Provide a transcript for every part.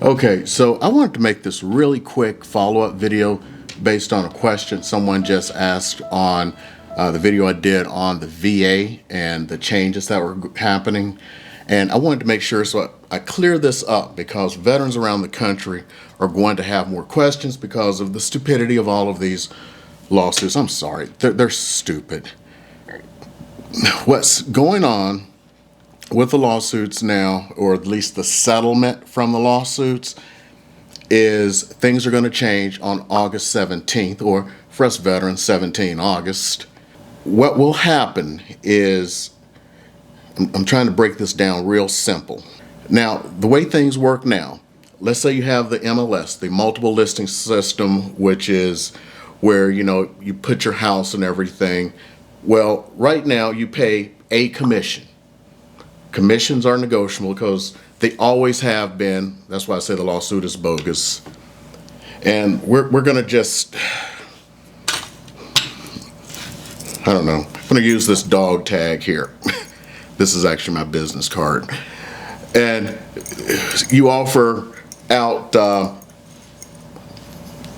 Okay, so I wanted to make this really quick follow-up video based on a question someone just asked on the video I did on the VA and the changes that were happening. And I wanted to make sure so I clear this up because veterans around the country are going to have more questions because of the stupidity of all of these lawsuits. I'm sorry, they're stupid. What's going on with the lawsuits now, or at least the settlement from the lawsuits, is things are going to change on August 17th, or for us veterans, 17 August. What will happen is, I'm trying to break this down real simple. Now, the way things work now, let's say you have the MLS, the multiple listing system, which is where, you put your house and everything. Well, right now you pay a commission. Commissions are negotiable because they always have been. That's why I say the lawsuit is bogus. And we're going to just, I don't know, I'm going to use this dog tag here. This is actually my business card. And you offer out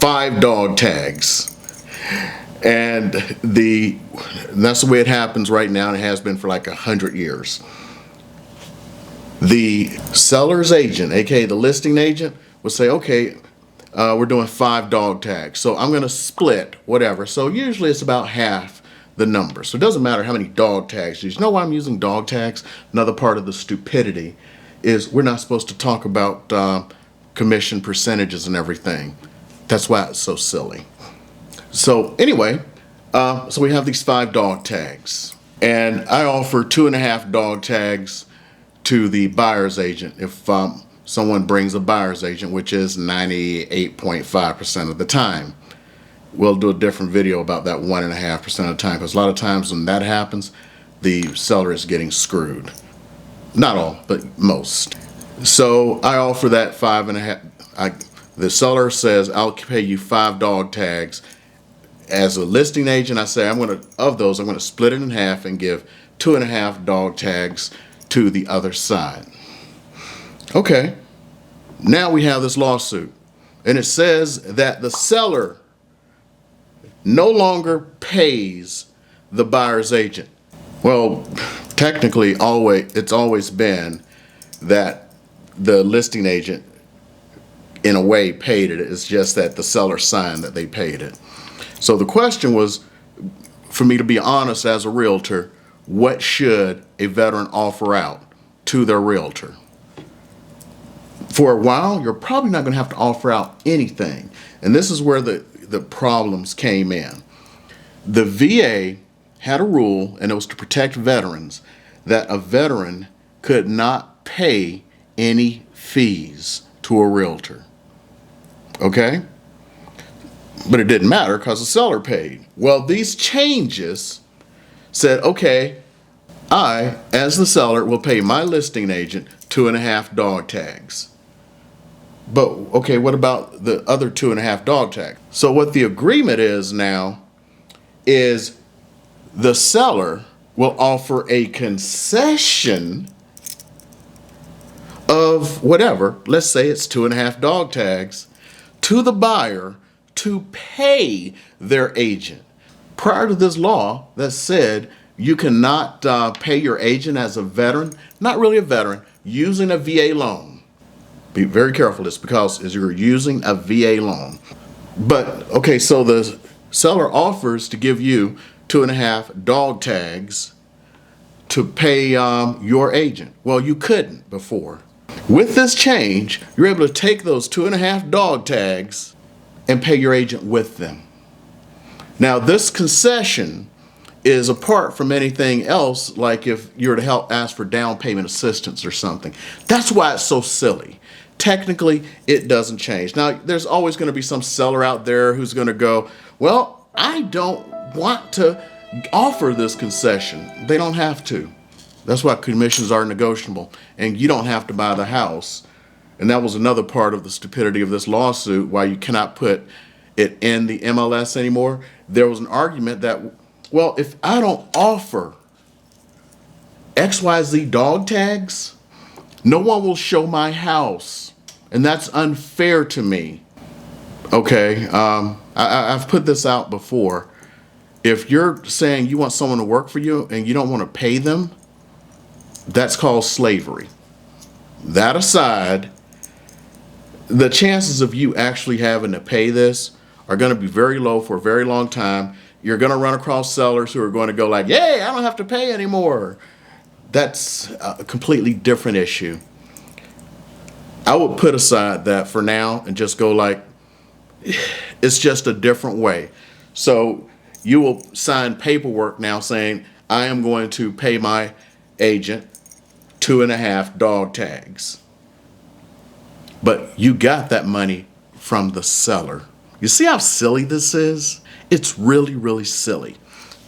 5 dog tags. And that's the way it happens right now, and it has been for like 100 years. The seller's agent, aka the listing agent, will say, okay, we're doing 5 dog tags, so I'm going to split whatever. So usually it's about half the number. So it doesn't matter how many dog tags you use. You know why I'm using dog tags? Another part of the stupidity is we're not supposed to talk about commission percentages and everything. That's why it's so silly. So anyway, so we have these 5 dog tags, and I offer 2.5 dog tags to the buyer's agent if someone brings a buyer's agent, which is 98.5% of the time. We'll do a different video about that 1.5% of the time, because a lot of times when that happens, the seller is getting screwed. Not all, but most. So I offer that 5.5. The seller says, I'll pay you 5 dog tags. As a listing agent, I say, I'm going to split it in half and give 2.5 dog tags to the other side. Okay, now we have this lawsuit, and it says that the seller no longer pays the buyer's agent. Well, technically, it's always been that the listing agent, in a way, paid it. It's just that the seller signed that they paid it. So the question was, for me to be honest as a realtor, what should a veteran offer out to their realtor? For a while, you're probably not going to have to offer out anything. And this is where the problems came in. The VA had a rule, and it was to protect veterans, that a veteran could not pay any fees to a realtor. Okay? But it didn't matter because the seller paid. Well, these changes said, okay, I, as the seller, will pay my listing agent 2.5 dog tags. But, okay, what about the other 2.5 dog tags? So what the agreement is now is the seller will offer a concession of whatever, let's say it's 2.5 dog tags, to the buyer to pay their agent. Prior to this law that said you cannot pay your agent as a veteran, not really a veteran, using a VA loan. Be very careful this, because as you're using a VA loan. But okay, so the seller offers to give you 2.5 dog tags to pay your agent. Well, you couldn't before. With this change, you're able to take those 2.5 dog tags and pay your agent with them. Now, this concession is apart from anything else, like if you were to ask for down payment assistance or something. That's why it's so silly. Technically, it doesn't change. Now, there's always going to be some seller out there who's going to go, well, I don't want to offer this concession. They don't have to. That's why commissions are negotiable, and you don't have to buy the house. And that was another part of the stupidity of this lawsuit, why you cannot put it in the MLS anymore. There was an argument that, well, if I don't offer XYZ dog tags, no one will show my house And that's unfair to me. Okay, I've put this out before. If you're saying you want someone to work for you and you don't want to pay them, that's called slavery. That aside, the chances of you actually having to pay this are going to be very low for a very long time. You're going to run across sellers who are going to go like, yay, I don't have to pay anymore. That's a completely different issue. I would put aside that for now and just go like, it's just a different way. So you will sign paperwork now saying, I am going to pay my agent 2.5 dog tags. But you got that money from the seller. You see how silly this is? It's really, really silly.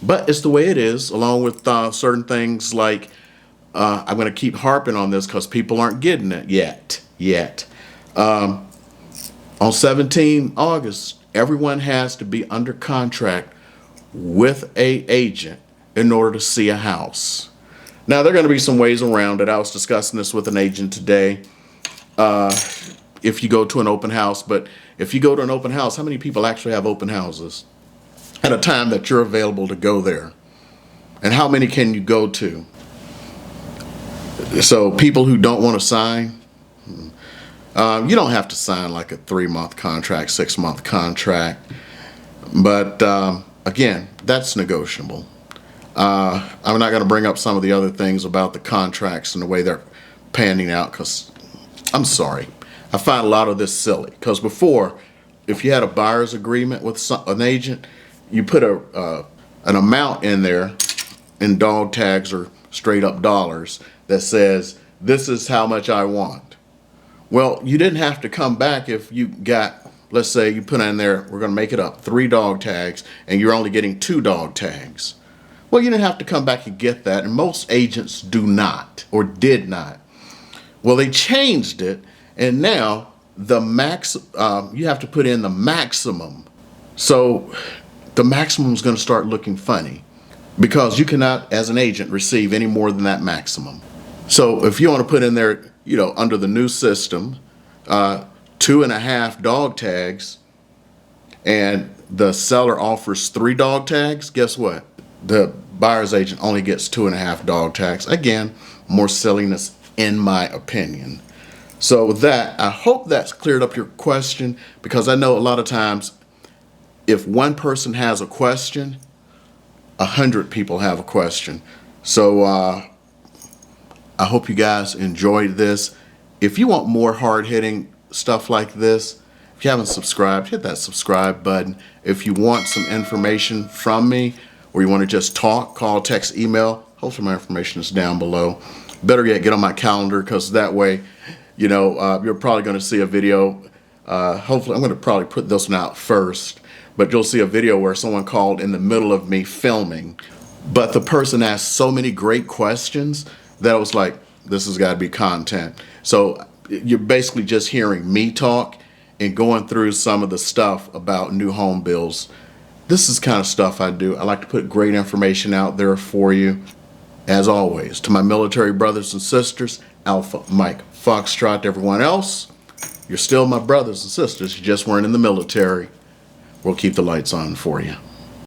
But it's the way it is, along with certain things like, I'm going to keep harping on this because people aren't getting it yet. On 17 August, everyone has to be under contract with a agent in order to see a house. Now, there are going to be some ways around it. I was discussing this with an agent today. If you go to an open house, but if you go to an open house, how many people actually have open houses at a time that you're available to go there? And how many can you go to? So people who don't want to sign, you don't have to sign like a 3-month contract, 6-month contract. But again, that's negotiable. I'm not going to bring up some of the other things about the contracts and the way they're panning out because I'm sorry. I find a lot of this silly because before, if you had a buyer's agreement with an agent, you put an amount in there in dog tags or straight up dollars that says, this is how much I want. Well, you didn't have to come back if you got, let's say you put in there, we're going to make it up, 3 dog tags and you're only getting 2 dog tags. Well, you didn't have to come back and get that, and most agents do not or did not. Well, they changed it, and now the you have to put in the maximum. So the maximum is going to start looking funny because you cannot, as an agent, receive any more than that maximum. So if you want to put in there, under the new system, 2.5 dog tags, and the seller offers 3 dog tags, guess what? The buyer's agent only gets 2.5 dog tags. Again, more silliness in my opinion. So with that, I hope that's cleared up your question, because I know a lot of times if one person has a question, 100 people have a question. So I hope you guys enjoyed this. If you want more hard-hitting stuff like this, if you haven't subscribed, hit that subscribe button. If you want some information from me, or you want to just talk, call, text, email, hopefully my information is down below. Better yet, get on my calendar, because that way, you're probably going to see a video. Hopefully, I'm going to probably put this one out first, but you'll see a video where someone called in the middle of me filming. But the person asked so many great questions that I was like, this has got to be content. So you're basically just hearing me talk and going through some of the stuff about new home builds. This is kind of stuff I do. I like to put great information out there for you. As always, to my military brothers and sisters, Alpha Mike Foxtrot, to everyone else, you're still my brothers and sisters. You just weren't in the military. We'll keep the lights on for you.